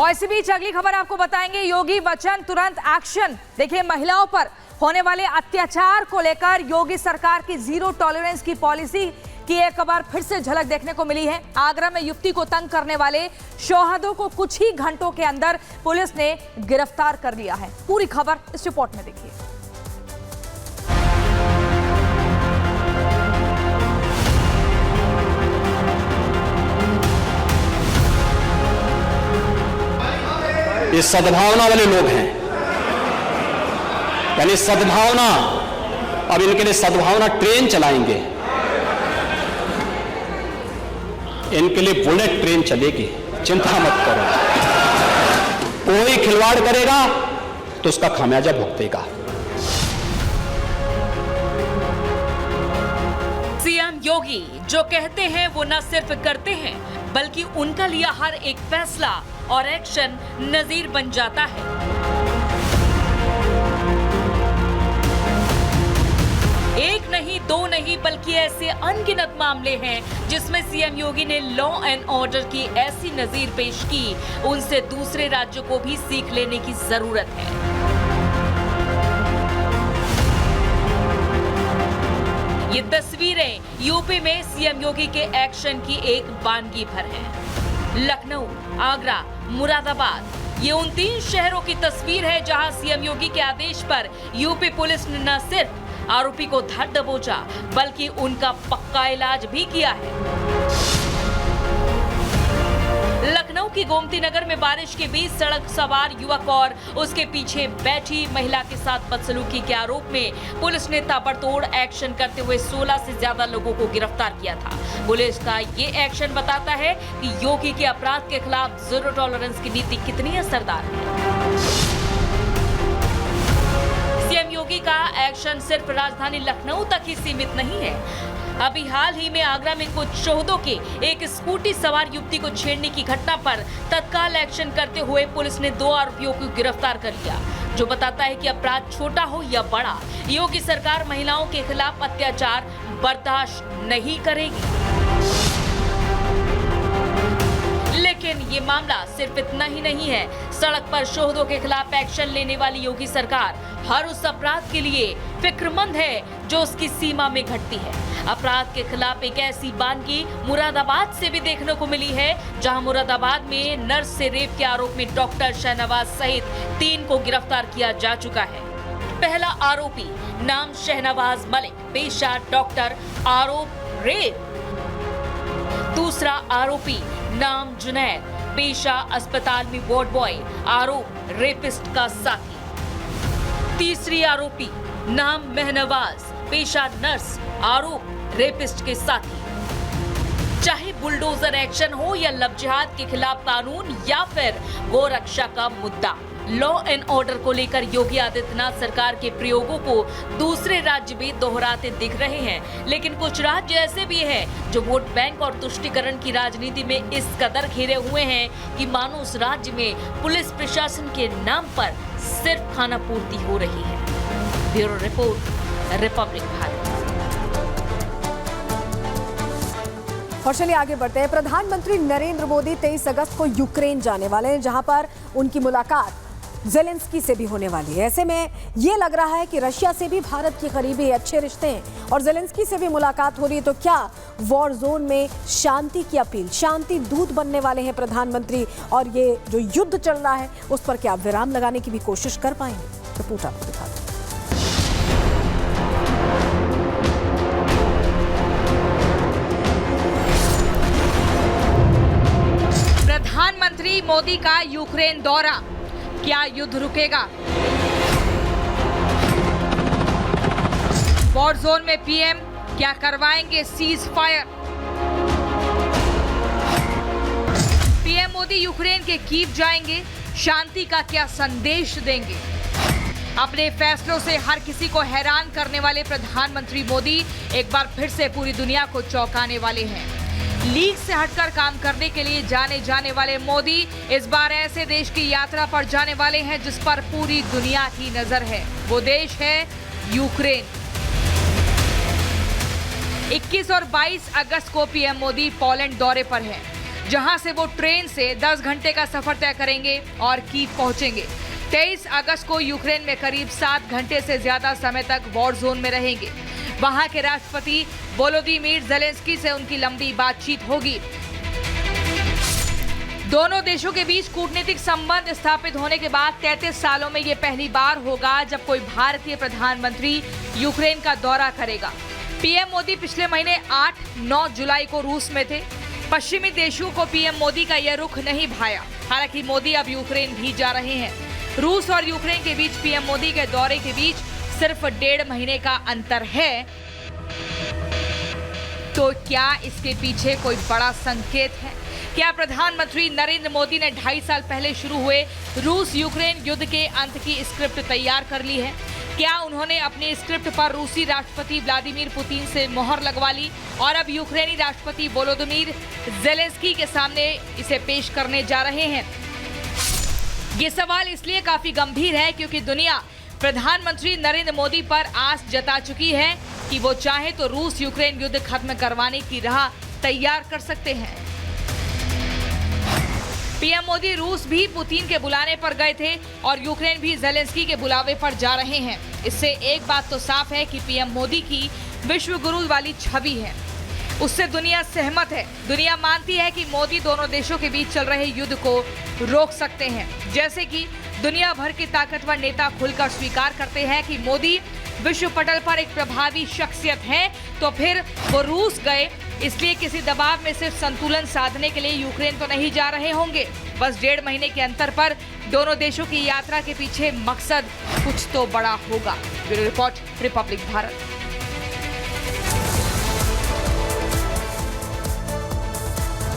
और इसी बीच अगली खबर आपको बताएंगे, योगी वचन तुरंत एक्शन। देखिए, महिलाओं पर होने वाले अत्याचार को लेकर योगी सरकार की जीरो टॉलरेंस की पॉलिसी की एक बार फिर से झलक देखने को मिली है। आगरा में युवती को तंग करने वाले शोहदों को कुछ ही घंटों के अंदर पुलिस ने गिरफ्तार कर लिया है। पूरी खबर इस रिपोर्ट में देखिए। ये सद्भावना वाले लोग हैं, यानी सद्भावना, अब इनके लिए सद्भावना ट्रेन चलाएंगे, इनके लिए बुलेट ट्रेन चलेगी, चिंता मत करो। कोई खिलवाड़ करेगा तो उसका खामियाजा भुगतेगा। सीएम योगी जो कहते हैं वो न सिर्फ करते हैं, बल्कि उनका लिया हर एक फैसला और एक्शन नजीर बन जाता है। एक नहीं, दो नहीं, बल्कि ऐसे अनगिनत मामले हैं जिसमें सीएम योगी ने लॉ एंड ऑर्डर की ऐसी नजीर पेश की, उनसे दूसरे राज्यों को भी सीख लेने की जरूरत है। ये तस्वीरें यूपी में सीएम योगी के एक्शन की एक वानगी भर हैं। लखनऊ, आगरा, मुरादाबाद, ये उन 3 शहरों की तस्वीर है जहां सीएम योगी के आदेश पर यूपी पुलिस ने न सिर्फ आरोपी को धर दबोचा, बल्कि उनका पक्का इलाज भी किया है। लखनऊ की गोमती नगर में बारिश के बीच सड़क सवार युवक और उसके पीछे बैठी महिला के साथ बदसलूकी के आरोप में पुलिस ने ताबड़तोड़ एक्शन करते हुए 16 से ज्यादा लोगों को गिरफ्तार किया था। पुलिस का ये एक्शन बताता है कि योगी के अपराध के खिलाफ जीरो टॉलरेंस की नीति कितनी असरदार है। सीएम योगी का एक्शन सिर्फ राजधानी लखनऊ तक ही सीमित नहीं है। अभी हाल ही में आगरा में कुछ शोहदों के एक स्कूटी सवार युवती को छेड़ने की घटना पर तत्काल एक्शन करते हुए पुलिस ने 2 आरोपियों को गिरफ्तार कर लिया, जो बताता है कि अपराध छोटा हो या बड़ा, योगी सरकार महिलाओं के खिलाफ अत्याचार बर्दाश्त नहीं करेगी। लेकिन ये मामला सिर्फ इतना ही नहीं है। सड़क पर शोहदों के खिलाफ एक्शन लेने वाली योगी सरकार हर उस अपराध के लिए फिक्रमंद है जो उसकी सीमा में घटती है। अपराध के खिलाफ एक ऐसी वानगी मुरादाबाद से भी देखने को मिली है, जहां मुरादाबाद में नर्स से रेप के आरोप में डॉक्टर शहनवाज सहित 3 को गिरफ्तार किया जा चुका है। पहला आरोपी नाम शहनवाज मलिक, पेशा डॉक्टर, आरोप रेप। दूसरा आरोपी नाम जुनैद, पेशा अस्पताल में वार्ड बॉय, आरोप रेपिस्ट का साथी। तीसरी आरोपी नाम महनवाज, पेशा नर्स, आरोप रेपिस्ट के साथी। चाहे बुलडोजर एक्शन हो या लव जिहाद के खिलाफ कानून या फिर गौ रक्षा का मुद्दा, लॉ एंड ऑर्डर को लेकर योगी आदित्यनाथ सरकार के प्रयोगों को दूसरे राज्य भी दोहराते दिख रहे हैं। लेकिन कुछ राज्य ऐसे भी हैं जो वोट बैंक और तुष्टीकरण की राजनीति में इस कदर घिरे हुए हैं कि मानो उस राज्य में पुलिस प्रशासन के नाम पर सिर्फ खाना पूर्ति हो रही है। Bureau report, Republic Bharat. और चलिए आगे बढ़ते हैं। प्रधानमंत्री नरेंद्र मोदी 23 अगस्त को यूक्रेन जाने वाले हैं, जहां पर उनकी मुलाकात ज़ेलेंस्की से भी होने वाली है। ऐसे में ये लग रहा है कि रशिया से भी भारत की करीबी अच्छे रिश्ते हैं और ज़ेलेंस्की से भी मुलाकात हो रही है। तो क्या वॉर जोन में शांति की अपील, शांति दूत बनने वाले हैं प्रधानमंत्री, और ये जो युद्ध चल रहा है उस पर क्या विराम लगाने की भी कोशिश कर पाएंगे? रिपोर्ट आपको दिखा दें। प्रधानमंत्री मोदी का यूक्रेन दौरा, क्या युद्ध रुकेगा? वॉर जोन में पीएम क्या करवाएंगे cease fire? PM Modi Ukraine के कीव जाएंगे, शांति का क्या संदेश देंगे? अपने फैसलों से हर किसी को हैरान करने वाले प्रधानमंत्री मोदी एक बार फिर से पूरी दुनिया को चौंकाने वाले हैं। लीग से हटकर काम करने के लिए जाने जाने वाले मोदी इस बार ऐसे देश की यात्रा पर जाने वाले हैं जिस पर पूरी दुनिया की नजर है। वो देश है यूक्रेन। 21 और 22 अगस्त को पीएम मोदी पोलैंड दौरे पर हैं। जहां से वो ट्रेन से 10 घंटे का सफर तय करेंगे और कीव पहुंचेंगे। 23 अगस्त को यूक्रेन में करीब 7 घंटे से ज्यादा समय तक वॉर जोन में रहेंगे। वहां के राष्ट्रपति वोलोदिमीर ज़ेलेंस्की से उनकी लंबी बातचीत होगी। दोनों देशों के बीच कूटनीतिक संबंध स्थापित होने के बाद 33 सालों में ये पहली बार होगा जब कोई भारतीय प्रधानमंत्री यूक्रेन का दौरा करेगा। पीएम मोदी पिछले महीने 8-9 जुलाई को रूस में थे। पश्चिमी देशों को पीएम मोदी का यह रुख नहीं भाया। हालांकि मोदी अब यूक्रेन भी जा रहे हैं। रूस और यूक्रेन के बीच पीएम मोदी के दौरे के बीच सिर्फ 1.5 महीने का अंतर है। तो क्या इसके पीछे कोई बड़ा संकेत है? क्या प्रधानमंत्री नरेंद्र मोदी ने 2.5 साल पहले शुरू हुए रूस यूक्रेन युद्ध के अंत की स्क्रिप्ट तैयार कर ली है? क्या उन्होंने अपनी स्क्रिप्ट पर रूसी राष्ट्रपति व्लादिमीर पुतिन से मोहर लगवा ली और अब यूक्रेनी राष्ट्रपति वोलोदिमीर ज़ेलेंस्की के सामने इसे पेश करने जा रहे हैं? ये सवाल इसलिए काफी गंभीर है क्योंकि दुनिया प्रधानमंत्री नरेंद्र मोदी पर आस जता चुकी है कि वो चाहे तो रूस यूक्रेन युद्ध खत्म करवाने की राह तैयार कर सकते हैं। पीएम मोदी रूस भी पुतिन के बुलाने पर गए थे और यूक्रेन भी ज़ेलेंस्की के बुलावे पर जा रहे हैं। इससे एक बात तो साफ है कि पीएम मोदी की विश्व गुरु वाली छवि है, उससे दुनिया सहमत है। दुनिया मानती है कि मोदी दोनों देशों के बीच चल रहे युद्ध को रोक सकते हैं। जैसे कि दुनिया भर के ताकतवर नेता खुलकर स्वीकार करते हैं कि मोदी विश्व पटल पर एक प्रभावी शख्सियत हैं, तो फिर वो रूस गए इसलिए किसी दबाव में सिर्फ संतुलन साधने के लिए यूक्रेन तो नहीं जा रहे होंगे। बस 1.5 महीने के अंतर पर दोनों देशों की यात्रा के पीछे मकसद कुछ तो बड़ा होगा। Bureau report, Republic Bharat.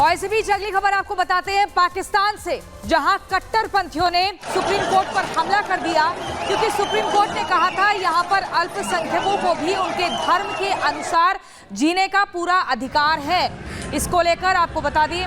और इसी बीच अगली खबर आपको बताते हैं पाकिस्तान से, जहां कट्टरपंथियों ने सुप्रीम कोर्ट पर हमला कर दिया क्योंकि सुप्रीम कोर्ट ने कहा था यहां पर अल्पसंख्यकों को भी उनके धर्म के अनुसार जीने का पूरा अधिकार है। इसको लेकर आपको बता दें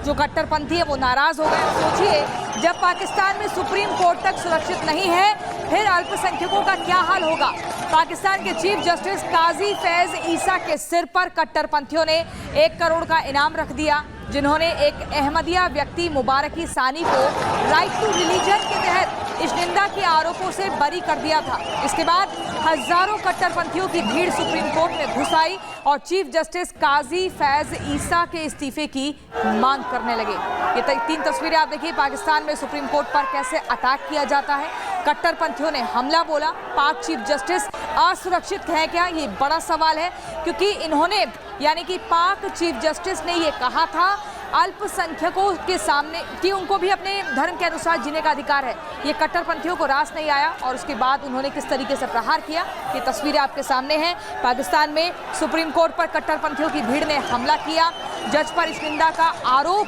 जो कट्टरपंथी है वो नाराज हो गए। सोचिए जब पाकिस्तान में सुप्रीम कोर्ट तक सुरक्षित नहीं है फिर अल्पसंख्यकों का क्या हाल होगा। पाकिस्तान के चीफ जस्टिस काजी फैज ईसा के सिर पर कट्टरपंथियों ने 1 करोड़ का इनाम रख दिया, जिन्होंने एक अहमदिया व्यक्ति मुबारकी सानी को राइट टू रिलीजन के तहत इस निंदा के आरोपों से बरी कर दिया था। इसके बाद हजारों कट्टरपंथियों की भीड़ सुप्रीम कोर्ट में घुस आई और चीफ जस्टिस काजी फैज ईसा के इस्तीफे की मांग करने लगे। ये 3 तस्वीरें आप देखिए पाकिस्तान में सुप्रीम कोर्ट पर कैसे अटैक किया जाता है। कट्टरपंथियों ने हमला बोला। पाक चीफ जस्टिस असुरक्षित है क्या, ये बड़ा सवाल है क्योंकि इन्होंने यानी कि पाक चीफ जस्टिस ने ये कहा था अल्पसंख्यकों के सामने कि उनको भी अपने धर्म के अनुसार जीने का अधिकार है। ये कट्टरपंथियों को रास नहीं आया और उसके बाद उन्होंने किस तरीके से प्रहार किया, ये तस्वीरें आपके सामने हैं। पाकिस्तान में सुप्रीम कोर्ट पर कट्टरपंथियों की भीड़ ने हमला किया। जज पर इस निंदा का आरोप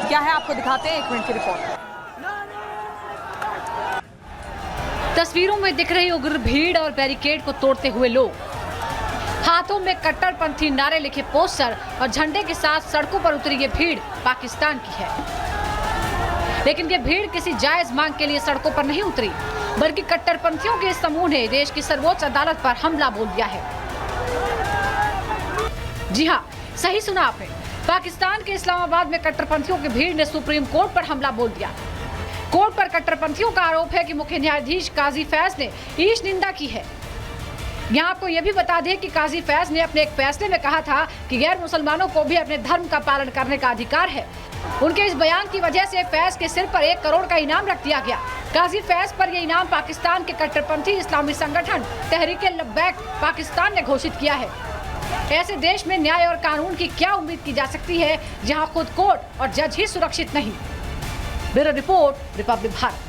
क्या है आपको दिखाते हैं, 1 मिनट की रिपोर्ट। तस्वीरों में दिख रही उग्र भीड़ और बैरिकेड को तोड़ते हुए लोग, हाथों में कट्टरपंथी नारे लिखे पोस्टर और झंडे के साथ सड़कों पर उतरी ये भीड़ पाकिस्तान की है। लेकिन ये भीड़ किसी जायज मांग के लिए सड़कों पर नहीं उतरी, बल्कि कट्टरपंथियों के इस समूह ने देश की सर्वोच्च अदालत पर हमला बोल दिया है। जी हाँ, सही सुना आपने, पाकिस्तान के इस्लामाबाद में कट्टरपंथियों की भीड़ ने सुप्रीम कोर्ट पर हमला बोल दिया। कोर्ट पर कट्टरपंथियों का आरोप है कि मुख्य न्यायाधीश काजी फैज ने ईश निंदा की है। यहाँ आपको यह भी बता दें कि काजी फैज ने अपने एक फैसले में कहा था कि गैर मुसलमानों को भी अपने धर्म का पालन करने का अधिकार है। उनके इस बयान की वजह से फैज के सिर पर 1 करोड़ का इनाम रख दिया गया। काजी फैज पर यह इनाम पाकिस्तान के कट्टरपंथी इस्लामी संगठन तहरीक-ए-लब्बैक पाकिस्तान ने घोषित किया है। ऐसे देश में न्याय और कानून की क्या उम्मीद की जा सकती है जहाँ खुद कोर्ट और जज ही सुरक्षित नहीं। Bureau report, Republic Bharat.